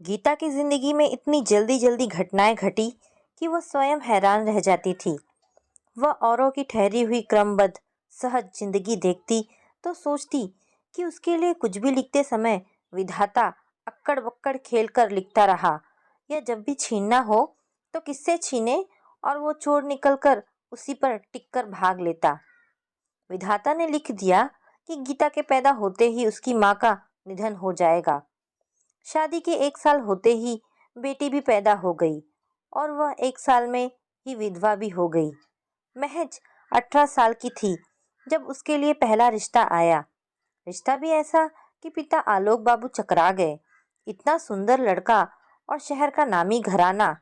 गीता की जिंदगी में इतनी जल्दी जल्दी घटनाएं घटी कि वह स्वयं हैरान रह जाती थी। वह औरों की ठहरी हुई क्रमबद्ध सहज जिंदगी देखती तो सोचती कि उसके लिए कुछ भी लिखते समय विधाता अक्कड़ बक्कड़ खेल कर लिखता रहा, या जब भी छीनना हो तो किससे छीने और वो चोर निकल कर उसी पर टिक कर भाग लेता। विधाता ने लिख दिया कि गीता के पैदा होते ही उसकी माँ का निधन हो जाएगा। शादी के 1 साल होते ही बेटी भी पैदा हो गई और वह 1 साल में ही विधवा भी हो गई। महज 18 साल की थी जब उसके लिए पहला रिश्ता आया। रिश्ता भी ऐसा कि पिता आलोक बाबू चकरा गए। इतना सुंदर लड़का और शहर का नामी घराना।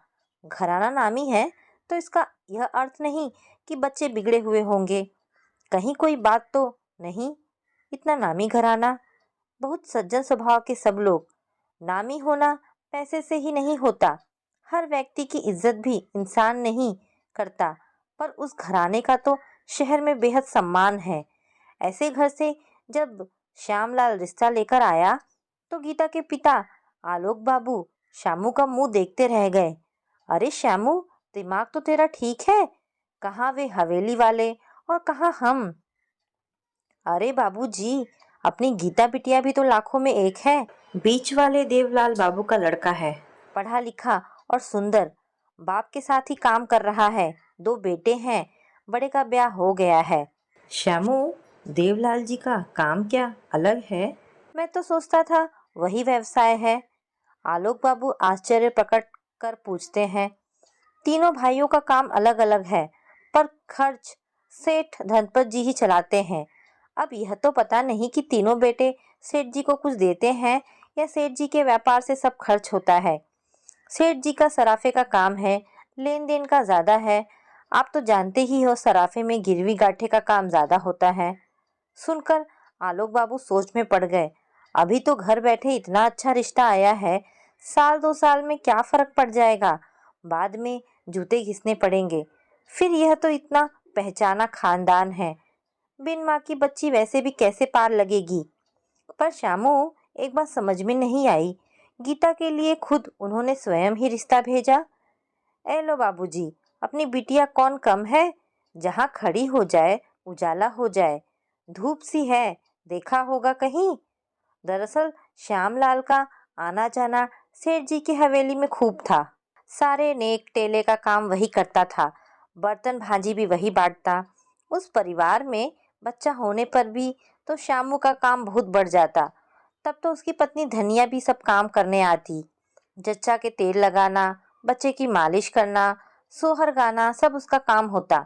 घराना नामी है तो इसका यह अर्थ नहीं कि बच्चे बिगड़े हुए होंगे। कहीं कोई बात तो नहीं। इतना नामी घराना, बहुत सज्जन स्वभाव के सब लोग। नामी होना पैसे से ही नहीं होता। हर व्यक्ति की इज्जत भी इंसान नहीं करता, पर उस घराने का तो शहर में बेहद सम्मान है। ऐसे घर से जब श्यामलाल रिश्ता लेकर आया तो गीता के पिता आलोक बाबू श्यामू का मुंह देखते रह गए। अरे श्यामू, दिमाग तो तेरा ठीक है? कहाँ वे हवेली वाले और कहाँ हम? अरे बाबूजी, अपनी गीता बिटिया भी तो लाखों में एक है। बीच वाले देवलाल बाबू का लड़का है, पढ़ा लिखा और सुंदर। बाप के साथ ही काम कर रहा है। 2 बेटे हैं, बड़े का ब्याह हो गया है। श्यामू, देवलाल जी का काम क्या अलग है? मैं तो सोचता था वही व्यवसाय है। आलोक बाबू आश्चर्य प्रकट कर पूछते हैं। तीनों भाइयों का काम अलग अलग है, पर खर्च सेठ धनपत जी ही चलाते हैं। अब यह तो पता नहीं कि तीनों बेटे सेठ जी को कुछ देते हैं या सेठ जी के व्यापार से सब खर्च होता है। सेठ जी का सराफे का काम है, लेन देन का ज्यादा है। आप तो जानते ही हो, सराफे में गिरवी गाठे का काम ज्यादा होता है। सुनकर आलोक बाबू सोच में पड़ गए। अभी तो घर बैठे इतना अच्छा रिश्ता आया है, साल 2 साल में क्या फर्क पड़ जाएगा। बाद में जूते घिसने पड़ेंगे। फिर यह तो इतना पहचाना खानदान है, बिन माँ की बच्ची वैसे भी कैसे पार लगेगी। पर श्यामू, एक बात समझ में नहीं आई। गीता के लिए खुद उन्होंने स्वयं ही रिश्ता भेजा। ए लो बाबूजी, अपनी बिटिया कौन कम है? जहाँ खड़ी हो जाए उजाला हो जाए। धूप सी है, देखा होगा कहीं। दरअसल श्यामलाल का आना जाना सेठ जी की हवेली में खूब था। सारे नेक टेले का काम वही करता था, बर्तन भांजी भी वही बांटता। उस परिवार में बच्चा होने पर भी तो श्यामू का काम बहुत बढ़ जाता। तब तो उसकी पत्नी धनिया भी सब काम करने आती। जच्चा के तेल लगाना, बच्चे की मालिश करना, सोहर गाना, सब उसका काम होता।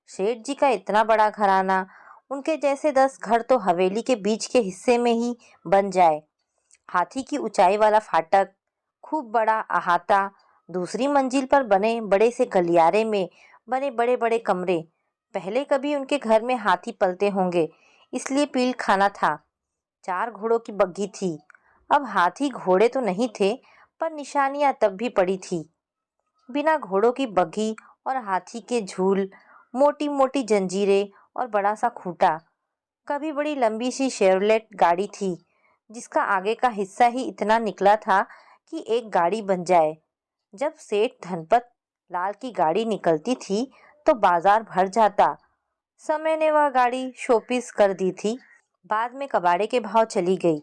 सेठ जी का इतना बड़ा घराना, उनके जैसे 10 घर तो हवेली के बीच के हिस्से में ही बन जाए। हाथी की ऊंचाई वाला फाटक, खूब बड़ा अहाता, दूसरी मंजिल पर बने बड़े से गलियारे में बने बड़े बड़े कमरे। पहले कभी उनके घर में हाथी पलते होंगे, इसलिए पील खाना था। 4 घोड़ों की बग्घी थी। अब हाथी घोड़े तो नहीं थे, पर निशानियां तब भी पड़ी थी। बिना घोड़ों की बग्घी और हाथी के झूल, मोटी मोटी जंजीरें और बड़ा सा खूंटा। कभी बड़ी लंबी सी शेवरलेट गाड़ी थी, जिसका आगे का हिस्सा ही इतना निकला था कि एक गाड़ी बन जाए। जब सेठ धनपत लाल की गाड़ी निकलती थी तो बाजार भर जाता। समय ने वह गाड़ी शोपीस कर दी थी। बाद में कबाड़े के भाव चली गई,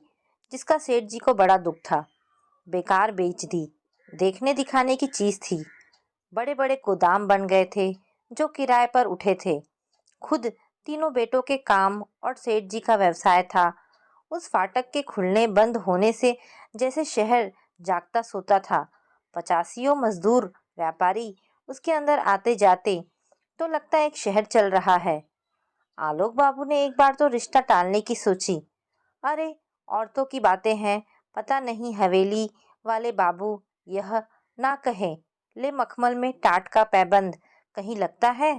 जिसका सेठ जी को बड़ा दुख था। बेकार बेच दी। देखने दिखाने की चीज थी। बड़े बड़े गोदाम बन गए थे जो किराए पर उठे थे। खुद तीनों बेटों के काम और सेठ जी का व्यवसाय था। उस फाटक के खुलने बंद होने से जैसे शहर जागता सोता था। 85 मजदूर व्यापारी उसके अंदर आते जाते तो लगता एक शहर चल रहा है। आलोक बाबू ने एक बार तो रिश्ता टालने की सोची। अरे, औरतों की बातें हैं, पता नहीं हवेली वाले बाबू यह ना कहे, ले मखमल में टाट का पैबंद कहीं लगता है।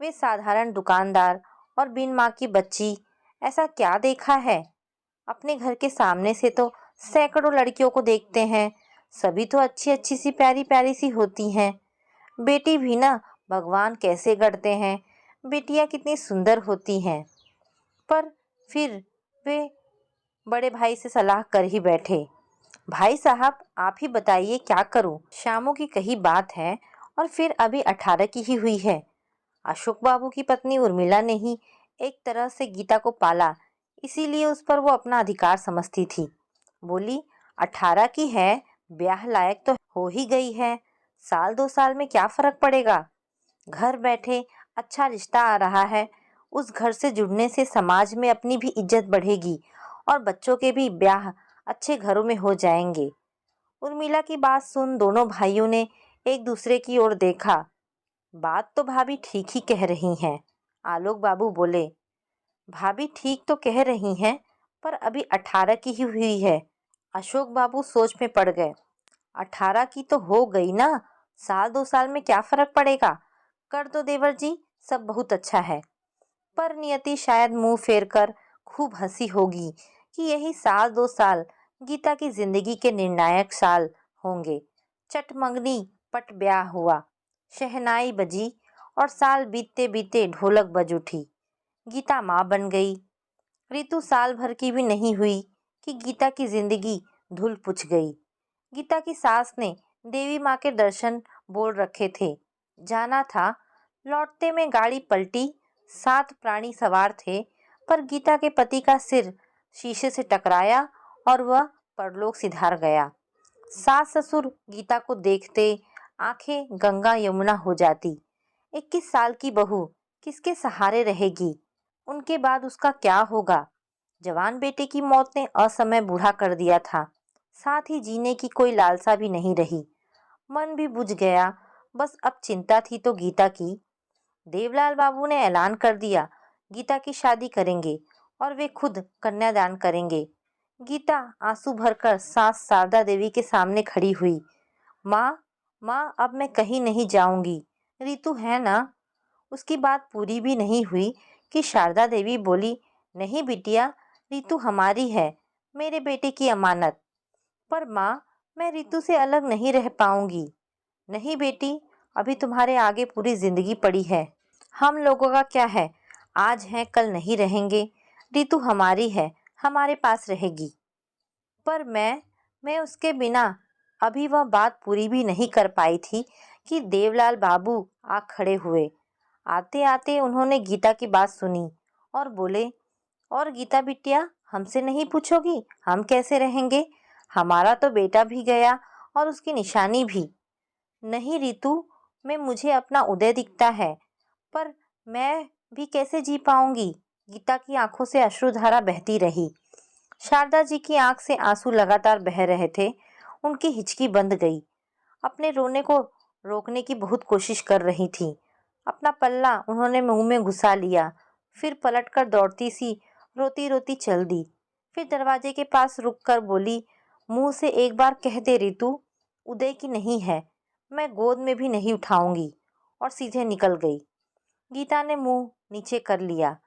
वे साधारण दुकानदार और बिन माँ की बच्ची, ऐसा क्या देखा है? अपने घर के सामने से तो सैकड़ों लड़कियों को देखते हैं, सभी तो अच्छी अच्छी सी प्यारी प्यारी सी होती हैं। बेटी भी ना, भगवान कैसे गढ़ते हैं, बेटियां कितनी सुंदर होती हैं। पर फिर वे बड़े भाई से सलाह कर ही बैठे। भाई साहब, आप ही बताइए क्या करूं? शामों की कही बात है और फिर अभी 18 की ही हुई है। अशोक बाबू की पत्नी उर्मिला ने ही एक तरह से गीता को पाला, इसीलिए उस पर वो अपना अधिकार समझती थी। बोली, 18 की है, ब्याह लायक तो हो ही गई है, साल 2 साल में क्या फर्क पड़ेगा। घर बैठे अच्छा रिश्ता आ रहा है, उस घर से जुड़ने से समाज में अपनी भी इज्जत बढ़ेगी और बच्चों के भी ब्याह अच्छे घरों में हो जाएंगे। उर्मिला की बात सुन दोनों भाइयों ने एक दूसरे की ओर देखा। बात तो भाभी ठीक ही कह रही हैं। आलोक बाबू बोले, भाभी ठीक तो कह रही हैं, पर अभी 18 की ही हुई है। अशोक बाबू सोच में पड़ गए। 18 की तो हो गई ना, साल 2 साल में क्या फर्क पड़ेगा। कर दो देवर जी, सब बहुत अच्छा है। पर नियति शायद मुंह फेर कर खूब हंसी होगी कि यही साल 2 साल गीता की जिंदगी के निर्णायक साल होंगे। चटमंगनी पट ब्याह हुआ, शहनाई बजी और साल बीतते बीते ढोलक बज उठी। गीता माँ बन गई। ऋतु साल भर की भी नहीं हुई कि गीता की जिंदगी धुल पुछ गई। गीता की सास ने देवी माँ के दर्शन बोल रखे थे, जाना था। लौटते में गाड़ी पलटी, 7 प्राणी सवार थे, पर गीता के पति का सिर शीशे से टकराया और वह परलोक सिधार गया। सास ससुर गीता को देखते आंखें गंगा यमुना हो जाती। 21 साल की बहू किसके सहारे रहेगी? उनके बाद उसका क्या होगा? जवान बेटे की मौत ने असमय बूढ़ा कर दिया था, साथ ही जीने की कोई लालसा भी नहीं रही। मन भी बुझ गया। बस अब चिंता थी तो गीता की। देवलाल बाबू ने ऐलान कर दिया, गीता की शादी करेंगे और वे खुद कन्यादान करेंगे। गीता आंसू भरकर सास शारदा देवी के सामने खड़ी हुई। माँ, माँ, अब मैं कहीं नहीं जाऊंगी, ऋतु है ना। उसकी बात पूरी भी नहीं हुई कि शारदा देवी बोली, नहीं बिटिया, ऋतु हमारी है, मेरे बेटे की अमानत। पर माँ, मैं ऋतु से अलग नहीं रह पाऊंगी। नहीं बेटी, अभी तुम्हारे आगे पूरी जिंदगी पड़ी है। हम लोगों का क्या है, आज है कल नहीं रहेंगे। ऋतु हमारी है, हमारे पास रहेगी। पर मैं उसके बिना। अभी वह बात पूरी भी नहीं कर पाई थी कि देवलाल बाबू आ खड़े हुए। आते आते उन्होंने गीता की बात सुनी और बोले, और गीता बिटिया, हमसे नहीं पूछोगी हम कैसे रहेंगे? हमारा तो बेटा भी गया और उसकी निशानी भी। नहीं ऋतु, मैं मुझे अपना उदय दिखता है, पर मैं भी कैसे जी पाऊंगी? गीता की आंखों से अश्रुधारा बहती रही। शारदा जी की आंख से आंसू लगातार बह रहे थे। उनकी हिचकी बंद गई। अपने रोने को रोकने की बहुत कोशिश कर रही थी। अपना पल्ला उन्होंने मुंह में घुसा लिया, फिर पलटकर दौड़ती सी रोती रोती चल दी। फिर दरवाजे के पास रुककर बोली, मुंह से एक बार कह दे ऋतु, उदय की नहीं है, मैं गोद में भी नहीं उठाऊंगी, और सीधे निकल गई। गीता ने मुंह नीचे कर लिया।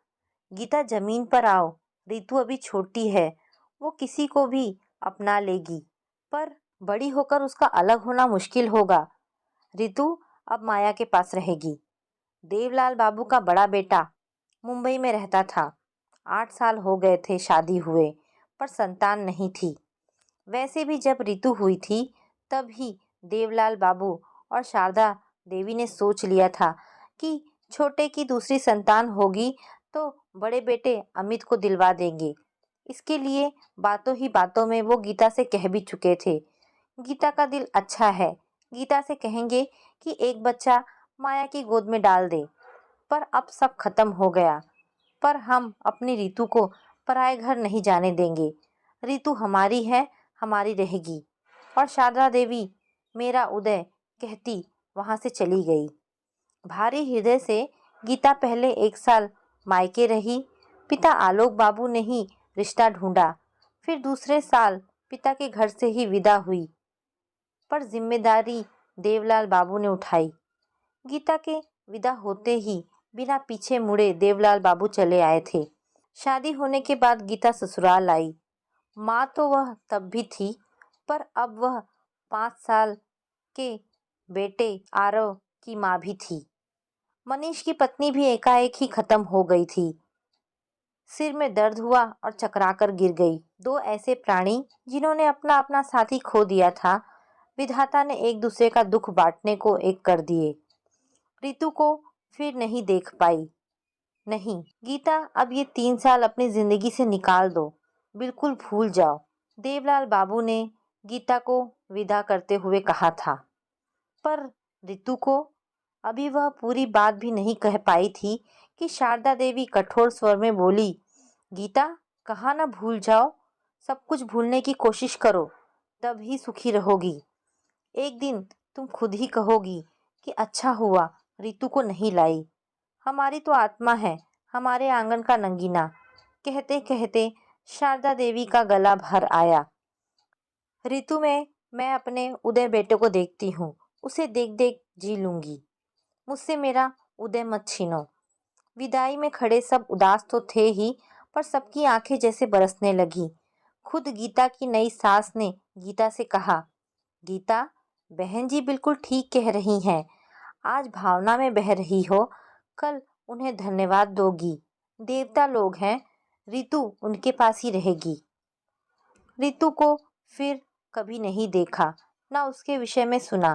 गीता, जमीन पर आओ, ऋतु अभी छोटी है, वो किसी को भी अपना लेगी, पर बड़ी होकर उसका अलग होना मुश्किल होगा। ऋतु अब माया के पास रहेगी। देवलाल बाबू का बड़ा बेटा मुंबई में रहता था। 8 साल हो गए थे शादी हुए, पर संतान नहीं थी। वैसे भी जब ऋतु हुई थी तब ही देवलाल बाबू और शारदा देवी ने सोच लिया था कि छोटे की दूसरी संतान होगी तो बड़े बेटे अमित को दिलवा देंगे। इसके लिए बातों ही बातों में वो गीता से कह भी चुके थे। गीता का दिल अच्छा है, गीता से कहेंगे कि एक बच्चा माया की गोद में डाल दे। पर अब सब खत्म हो गया। पर हम अपनी ऋतु को पराए घर नहीं जाने देंगे। ऋतु हमारी है, हमारी रहेगी। और शारदा देवी, मेरा उदय, कहती वहां से चली गई। भारी हृदय से गीता पहले 1 साल मायके रही। पिता आलोक बाबू ने ही रिश्ता ढूंढा। फिर दूसरे साल पिता के घर से ही विदा हुई, पर जिम्मेदारी देवलाल बाबू ने उठाई। गीता के विदा होते ही बिना पीछे मुड़े देवलाल बाबू चले आए थे। शादी होने के बाद गीता ससुराल आई। माँ तो वह तब भी थी, पर अब वह 5 साल के बेटे आरव की माँ भी थी। मनीष की पत्नी भी एकाएक ही खत्म हो गई थी। सिर में दर्द हुआ और चकराकर गिर गई। दो ऐसे प्राणी जिन्होंने अपना अपना साथी खो दिया था, विधाता ने एक दूसरे का दुख बांटने को एक कर दिए। रितु को फिर नहीं देख पाई। नहीं गीता, अब ये 3 साल अपनी जिंदगी से निकाल दो, बिल्कुल भूल जाओ, देवलाल बाबू ने गीता को विदा करते हुए कहा था। पर रितु को अभी वह पूरी बात भी नहीं कह पाई थी कि शारदा देवी कठोर स्वर में बोली, गीता, कहा ना भूल जाओ, सब कुछ भूलने की कोशिश करो, तब ही सुखी रहोगी। एक दिन तुम खुद ही कहोगी कि अच्छा हुआ रितु को नहीं लाई, हमारी तो आत्मा है, हमारे आंगन का नंगीना। कहते कहते शारदा देवी का गला भर आया। ऋतु में मैं अपने उदय बेटे को देखती हूँ, उसे देख देख जी लूंगी, मुझसे मेरा उदय मत छीनो। विदाई में खड़े सब उदास तो थे ही, पर सबकी आंखें जैसे बरसने लगी। खुद गीता की नई सास ने गीता से कहा, गीता, बहन जी बिल्कुल ठीक कह रही हैं, आज भावना में बह रही हो, कल उन्हें धन्यवाद दोगी। देवता लोग हैं, ऋतु उनके पास ही रहेगी। ऋतु को फिर कभी नहीं देखा, ना उसके विषय में सुना,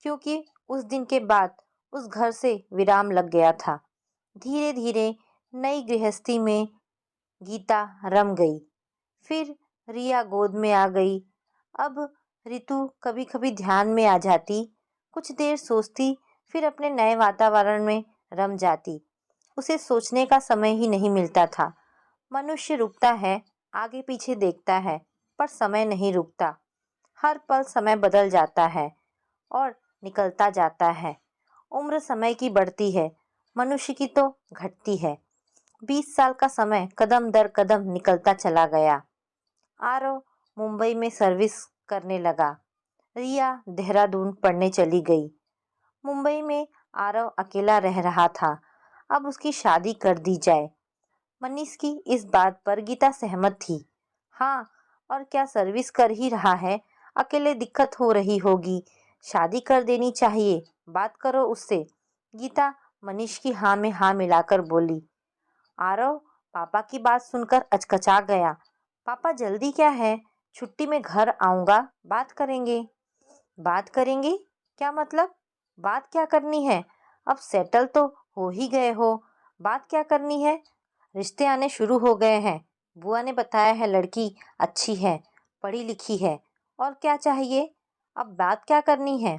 क्योंकि उस दिन के बाद उस घर से विराम लग गया था। धीरे धीरे नई गृहस्थी में गीता रम गई। फिर रिया गोद में आ गई। अब ऋतु कभी कभी ध्यान में आ जाती, कुछ देर सोचती, फिर अपने नए वातावरण में रम जाती। उसे सोचने का समय ही नहीं मिलता था। मनुष्य रुकता है, आगे पीछे देखता है, पर समय नहीं रुकता। हर पल समय बदल जाता है और निकलता जाता है। उम्र समय की बढ़ती है, मनुष्य की तो घटती है। 20 साल का समय कदम दर कदम निकलता चला गया। आरव मुंबई में सर्विस करने लगा। रिया देहरादून पढ़ने चली गई। मुंबई में आरव अकेला रह रहा था। अब उसकी शादी कर दी जाए। मनीष की इस बात पर गीता सहमत थी। हाँ, और क्या, सर्विस कर ही रहा है, अकेले दिक्कत हो रही होगी, शादी कर देनी चाहिए, बात करो उससे। गीता मनीष की हाँ में हाँ मिलाकर बोली। आरव पापा की बात सुनकर अचकचा गया। पापा जल्दी क्या है, छुट्टी में घर आऊंगा, बात करेंगे। बात करेंगे? क्या मतलब? बात क्या करनी है? अब सेटल तो हो ही गए हो, बात क्या करनी है? रिश्ते आने शुरू हो गए हैं। बुआ ने बताया है लड़की अच्छी है, पढ़ी लिखी है, और क्या चाहिए? अब बात क्या करनी है?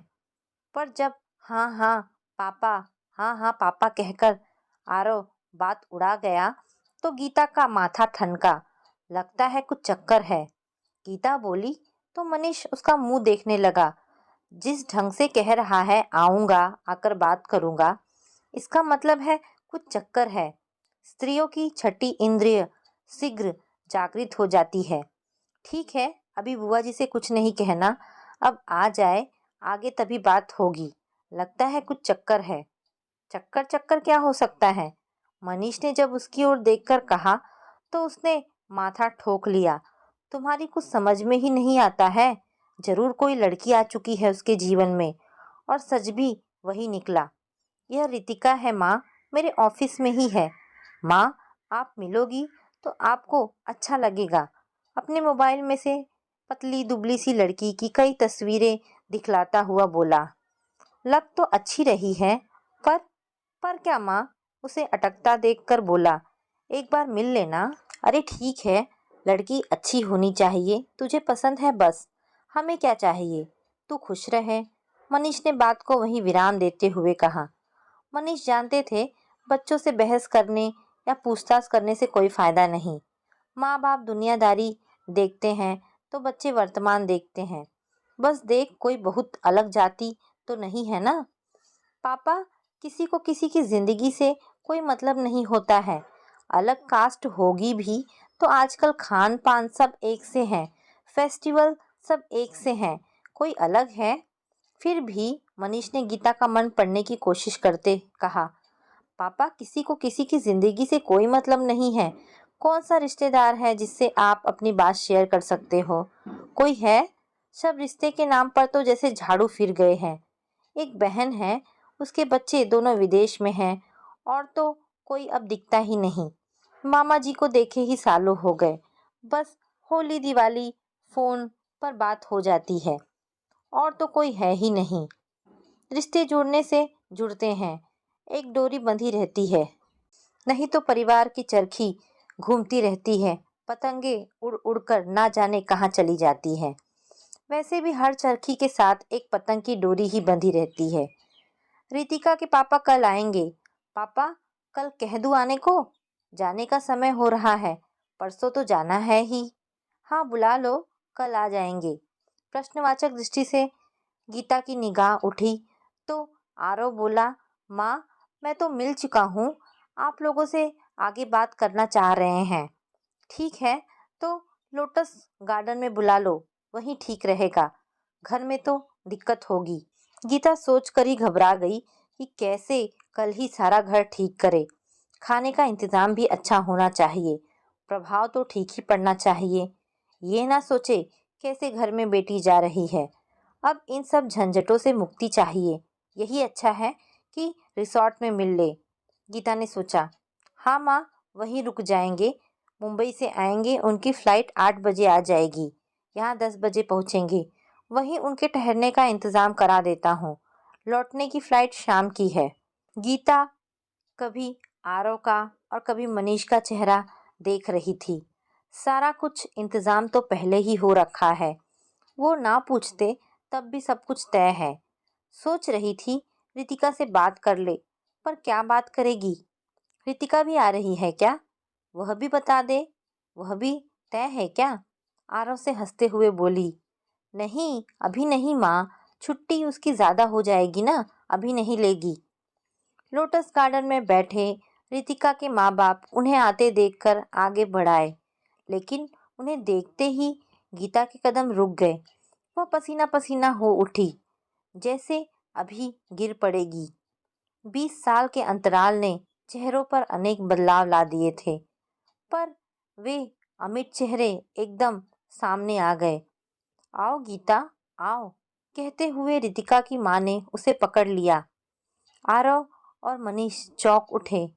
पर जब हाँ हाँ पापा, हाँ हाँ पापा कहकर आरव बात उड़ा गया, तो गीता का माथा ठनका। लगता है कुछ चक्कर है, गीता बोली, तो मनीष उसका मुंह देखने लगा। जिस ढंग से कह रहा है आऊंगा, आकर बात करूंगा, इसका मतलब है कुछ चक्कर है। स्त्रियों की छठी इंद्रिय शीघ्र जागृत हो जाती है। ठीक है, अभी बुआ जी से कुछ नहीं कहना, अब आ जाए आगे तभी बात होगी। लगता है कुछ चक्कर है। चक्कर चक्कर क्या हो सकता है? मनीष ने जब उसकी ओर देखकर कहा, तो उसने माथा ठोक लिया। तुम्हारी कुछ समझ में ही नहीं आता है। जरूर कोई लड़की आ चुकी है उसके जीवन में, और सच भी वही निकला। यह रितिका है माँ, मेरे ऑफिस में ही है। माँ, आप मिलोगी तो आपको अच्छा लगेगा। अपने मोबाइल में से पतली दुबली सी लड़की की कई तस्वीरें दिखलाता हुआ बोला। लग तो अच्छी रही है, पर पर क्या माँ? उसे अटकता देखकर बोला, एक बार मिल लेना। अरे ठीक है, लड़की अच्छी होनी चाहिए, तुझे पसंद है बस, हमें क्या चाहिए, तू खुश रहे। मनीष ने बात को वहीं विराम देते हुए कहा। मनीष जानते थे बच्चों से बहस करने या पूछताछ करने से कोई फायदा नहीं। माँ बाप दुनियादारी देखते हैं तो बच्चे वर्तमान देखते हैं। बस देख, कोई बहुत अलग जाति तो नहीं है ना। पापा, किसी को किसी की जिंदगी से कोई मतलब नहीं होता है। अलग कास्ट होगी भी तो आजकल खान पान सब एक से हैं, फेस्टिवल सब एक से हैं, कोई अलग है? फिर भी मनीष ने गीता का मन पढ़ने की कोशिश करते कहा, पापा, किसी को किसी की जिंदगी से कोई मतलब नहीं है। कौन सा रिश्तेदार है जिससे आप अपनी बात शेयर कर सकते हो? कोई है? सब रिश्ते के नाम पर तो जैसे झाड़ू फिर गए हैं। एक बहन है, उसके बच्चे दोनों विदेश में हैं, और तो कोई अब दिखता ही नहीं। मामा जी को देखे ही सालों हो गए। बस होली दिवाली फ़ोन पर बात हो जाती है और तो कोई है ही नहीं। रिश्ते जुड़ने से जुड़ते हैं, एक डोरी बंधी रहती है, नहीं तो परिवार की चरखी घूमती रहती है, पतंगे उड़ उड़ कर ना जाने कहाँ चली जाती है। वैसे भी हर चरखी के साथ एक पतंग की डोरी ही बंधी रहती है। रितिका के पापा कल आएंगे। पापा, कल कह दूं आने को? जाने का समय हो रहा है, परसों तो जाना है ही। हाँ, बुला लो, कल आ जाएंगे। प्रश्नवाचक दृष्टि से गीता की निगाह उठी तो आरव बोला, माँ, मैं तो मिल चुका हूँ, आप लोगों से आगे बात करना चाह रहे हैं। ठीक है, तो लोटस गार्डन में बुला लो, वहीं ठीक रहेगा, घर में तो दिक्कत होगी। गीता सोच कर ही घबरा गई कि कैसे कल ही सारा घर ठीक करे। खाने का इंतजाम भी अच्छा होना चाहिए, प्रभाव तो ठीक ही पड़ना चाहिए। ये ना सोचे कैसे घर में बेटी जा रही है। अब इन सब झंझटों से मुक्ति चाहिए, यही अच्छा है कि रिसॉर्ट में मिल ले। गीता ने सोचा। हाँ माँ, वहीं रुक जाएंगे, मुंबई से आएंगे, उनकी फ़्लाइट 8 बजे आ जाएगी, यहाँ 10 बजे पहुँचेंगे, वहीं उनके ठहरने का इंतज़ाम करा देता हूँ। लौटने की फ़्लाइट शाम की है। गीता कभी आरव का और कभी मनीष का चेहरा देख रही थी। सारा कुछ इंतज़ाम तो पहले ही हो रखा है, वो ना पूछते तब भी सब कुछ तय है। सोच रही थी रितिका से बात कर ले, पर क्या बात करेगी? रितिका भी आ रही है क्या? वह भी बता दे, वह भी तय है क्या? आरव से हंसते हुए बोली, नहीं, अभी नहीं माँ, छुट्टी उसकी ज़्यादा हो जाएगी ना, अभी नहीं लेगी। लोटस गार्डन में बैठे रितिका के माँ बाप उन्हें आते देखकर आगे बढ़ाए, लेकिन उन्हें देखते ही गीता के कदम रुक गए। वह पसीना पसीना हो उठी, जैसे अभी गिर पड़ेगी। 20 साल के अंतराल ने चेहरों पर अनेक बदलाव ला दिए थे, पर वे अमिट चेहरे एकदम सामने आ गए। आओ गीता, आओ, कहते हुए रितिका की माँ ने उसे पकड़ लिया। आरव और मनीष चौंक उठे।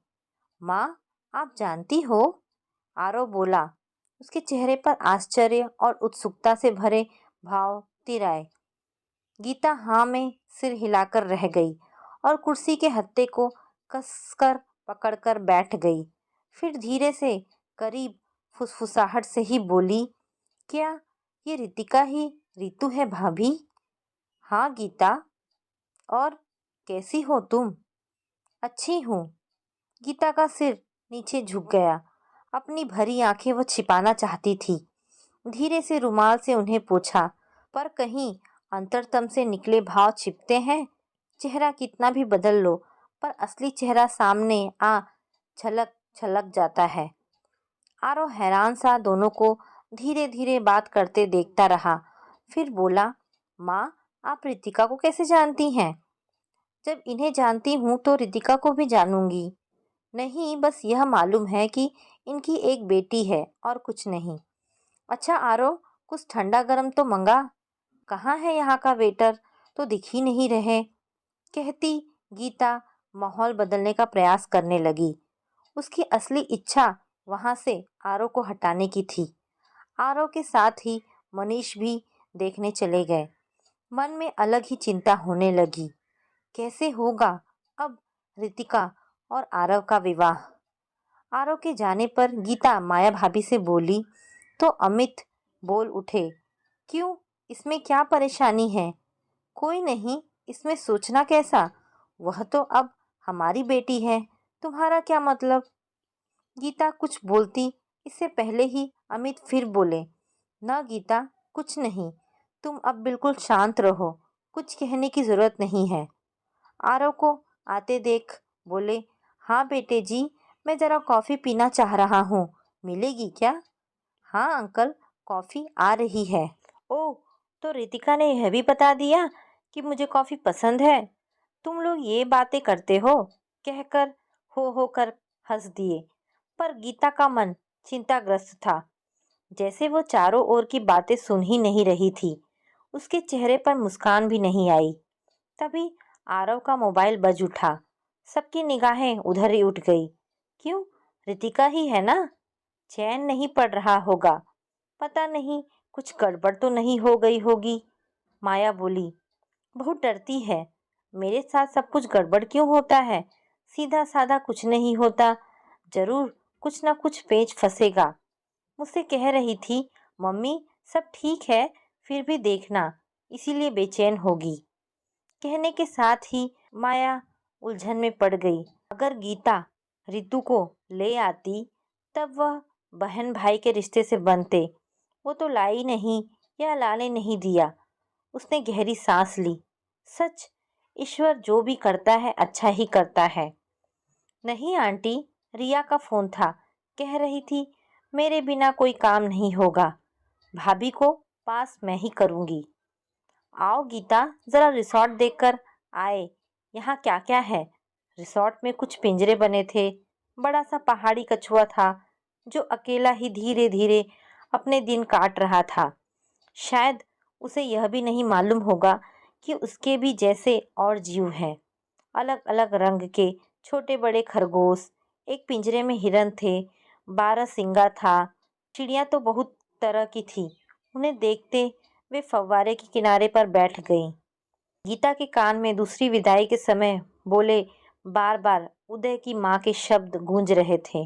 माँ, आप जानती हो? आरव बोला। उसके चेहरे पर आश्चर्य और उत्सुकता से भरे भाव तिराए। गीता हाँ में सिर हिलाकर रह गई और कुर्सी के हत्थे को कसकर पकड़कर बैठ गई। फिर धीरे से, करीब फुसफुसाहट से ही बोली, क्या ये रितिका ही रितु है भाभी? हाँ गीता, और कैसी हो तुम? अच्छी हूँ। गीता का सिर नीचे झुक गया। अपनी भरी आंखें वह छिपाना चाहती थी। धीरे से रुमाल से उन्हें पोंछा, पर कहीं अंतरतम से निकले भाव छिपते हैं। चेहरा कितना भी बदल लो, पर असली चेहरा सामने आ झलक झलक जाता है। आरव हैरान सा दोनों को धीरे धीरे बात करते देखता रहा। फिर बोला, माँ, आप रितिका को कैसे जानती हैं? जब इन्हें जानती हूँ तो रितिका को भी जानूंगी। नहीं, बस यह मालूम है कि इनकी एक बेटी है और कुछ नहीं। अच्छा आरव, कुछ ठंडा गरम तो मंगा। कहाँ है यहाँ का वेटर, तो दिख ही नहीं रहे। कहती गीता माहौल बदलने का प्रयास करने लगी। उसकी असली इच्छा वहां से आरव को हटाने की थी। आरव के साथ ही मनीष भी देखने चले गए। मन में अलग ही चिंता होने लगी। कैसे होगा अब रितिका और आरव का विवाह? आरव के जाने पर गीता माया भाभी से बोली तो अमित बोल उठे, क्यों, इसमें क्या परेशानी है? कोई नहीं, इसमें सोचना कैसा, वह तो अब हमारी बेटी है, तुम्हारा क्या मतलब? गीता कुछ बोलती इससे पहले ही अमित फिर बोले, न गीता, कुछ नहीं, तुम अब बिल्कुल शांत रहो, कुछ कहने की जरूरत नहीं है। आरव को आते देख बोले, हाँ बेटे जी, मैं जरा कॉफ़ी पीना चाह रहा हूँ, मिलेगी क्या? हाँ अंकल, कॉफ़ी आ रही है। ओह, तो रितिका ने यह भी बता दिया कि मुझे कॉफ़ी पसंद है। तुम लोग ये बातें करते हो, कहकर हो कर हंस दिए। पर गीता का मन चिंताग्रस्त था, जैसे वो चारों ओर की बातें सुन ही नहीं रही थी। उसके चेहरे पर मुस्कान भी नहीं आई। तभी आरव का मोबाइल बज उठा। सबकी निगाहें उधर ही उठ गई। क्यों, रितिका ही है ना? चैन नहीं पड़ रहा होगा। पता नहीं कुछ गड़बड़ तो नहीं हो गई होगी। माया बोली, बहुत डरती है। मेरे साथ सब कुछ गड़बड़ क्यों होता है? सीधा साधा कुछ नहीं होता। जरूर कुछ ना कुछ पेच फंसेगा। मुझसे कह रही थी, मम्मी सब ठीक है, फिर भी देखना, इसीलिए बेचैन होगी। कहने के साथ ही माया उलझन में पड़ गई। अगर गीता रितु को ले आती तब वह बहन भाई के रिश्ते से बनते। वो तो लाई नहीं या लाने नहीं दिया। उसने गहरी सांस ली। सच, ईश्वर जो भी करता है अच्छा ही करता है। नहीं आंटी, रिया का फोन था। कह रही थी मेरे बिना कोई काम नहीं होगा। भाभी को पास मैं ही करूंगी। आओ गीता, जरा रिसॉर्ट देखकर आए। यहाँ क्या क्या है? रिसॉर्ट में कुछ पिंजरे बने थे। बड़ा सा पहाड़ी कछुआ था जो अकेला ही धीरे धीरे अपने दिन काट रहा था। शायद उसे यह भी नहीं मालूम होगा कि उसके भी जैसे और जीव हैं। अलग अलग रंग के छोटे बड़े खरगोश, एक पिंजरे में हिरन थे, 12 सिंगा था। चिड़िया तो बहुत तरह की थी। उन्हें देखते वे फव्वारे के किनारे पर बैठ गईं। गीता के कान में दूसरी विदाई के समय बोले बार बार उदय की माँ के शब्द गूंज रहे थे।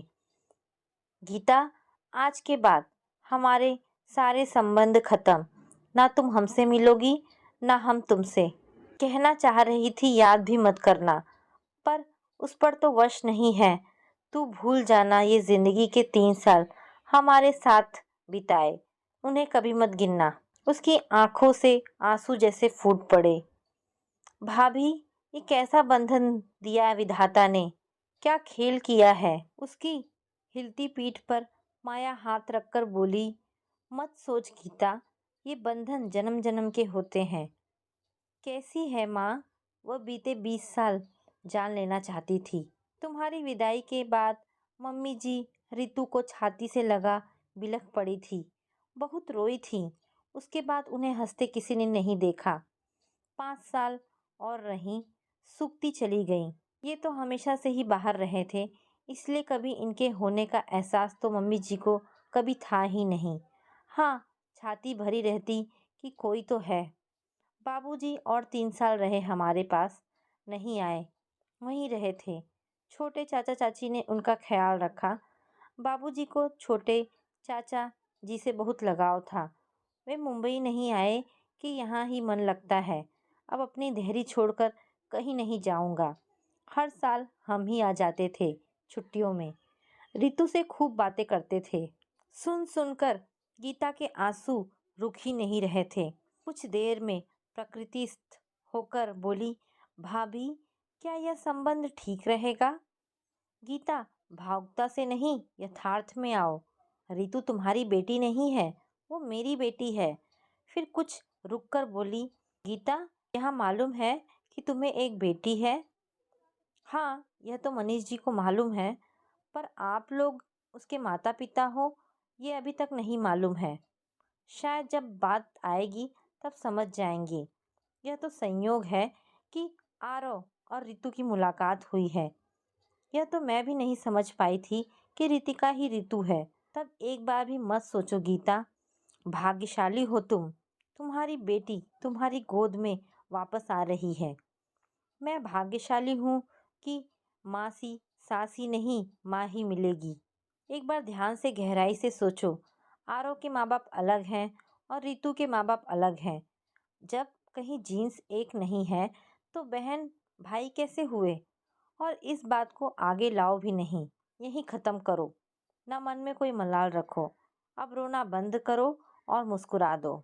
गीता, आज के बाद हमारे सारे संबंध खत्म। ना तुम हमसे मिलोगी, ना हम तुमसे। कहना चाह रही थी याद भी मत करना, पर उस पर तो वश नहीं है। तू भूल जाना ये जिंदगी के 3 साल हमारे साथ बिताए, उन्हें कभी मत गिनना। उसकी आंखों से आंसू जैसे फूट पड़े। भाभी, ये कैसा बंधन दिया विधाता ने? क्या खेल किया है? उसकी हिलती पीठ पर माया हाथ रखकर बोली, मत सोच गीता, ये बंधन जन्म जन्म के होते हैं। कैसी है माँ? वह बीते 20 साल जान लेना चाहती थी। तुम्हारी विदाई के बाद मम्मी जी रितु को छाती से लगा बिलख पड़ी थी। बहुत रोई थी। उसके बाद उन्हें हंसते किसी ने नहीं देखा। 5 साल और रहीं, सूखती चली गईं। ये तो हमेशा से ही बाहर रहे थे, इसलिए कभी इनके होने का एहसास तो मम्मी जी को कभी था ही नहीं। हाँ, छाती भरी रहती कि कोई तो है। बाबूजी और 3 साल रहे हमारे पास, नहीं आए, वहीं रहे थे। छोटे चाचा चाची ने उनका ख्याल रखा। बाबूजी को छोटे चाचा जी से बहुत लगाव था। वे मुंबई नहीं आए कि यहाँ ही मन लगता है। अब अपनी देहरी छोड़कर कहीं नहीं जाऊंगा। हर साल हम ही आ जाते थे छुट्टियों में। रितु से खूब बातें करते थे। सुन सुनकर गीता के आंसू रुक ही नहीं रहे थे। कुछ देर में प्रकृतिस्थ होकर बोली, भाभी, क्या यह संबंध ठीक रहेगा? गीता, भावुकता से नहीं, यथार्थ में आओ। रितु तुम्हारी बेटी नहीं है, वो मेरी बेटी है। फिर कुछ रुककर बोली, गीता, यहाँ मालूम है कि तुम्हें एक बेटी है? हाँ, यह तो मनीष जी को मालूम है, पर आप लोग उसके माता पिता हो ये अभी तक नहीं मालूम है। शायद जब बात आएगी तब समझ जाएंगे। यह तो संयोग है कि आरव और रितु की मुलाकात हुई है। यह तो मैं भी नहीं समझ पाई थी कि रितिका ही रितु है। तब एक बार भी मत सोचो गीता। भाग्यशाली हो तुम। तुम्हारी बेटी तुम्हारी गोद में वापस आ रही है। मैं भाग्यशाली हूँ कि मासी सासी नहीं, माँ ही मिलेगी। एक बार ध्यान से गहराई से सोचो। आरव के माँ बाप अलग हैं और रितु के माँ बाप अलग हैं। जब कहीं जीन्स एक नहीं है तो बहन भाई कैसे हुए? और इस बात को आगे लाओ भी नहीं, यहीं ख़त्म करो। ना मन में कोई मलाल रखो। अब रोना बंद करो और मुस्कुरा दो।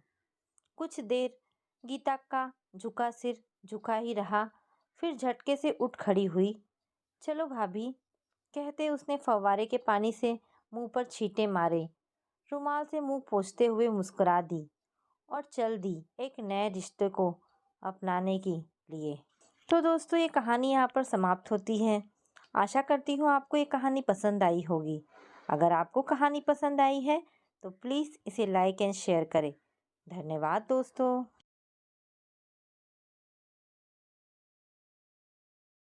कुछ देर गीता का झुका सिर झुका ही रहा, फिर झटके से उठ खड़ी हुई। चलो भाभी, कहते उसने फव्वारे के पानी से मुंह पर छींटे मारे, रुमाल से मुंह पोंछते हुए मुस्कुरा दी और चल दी एक नए रिश्ते को अपनाने के लिए। तो दोस्तों, ये कहानी यहाँ पर समाप्त होती है। आशा करती हूँ आपको ये कहानी पसंद आई होगी। अगर आपको कहानी पसंद आई है तो प्लीज़ इसे लाइक एंड शेयर करें। धन्यवाद दोस्तों।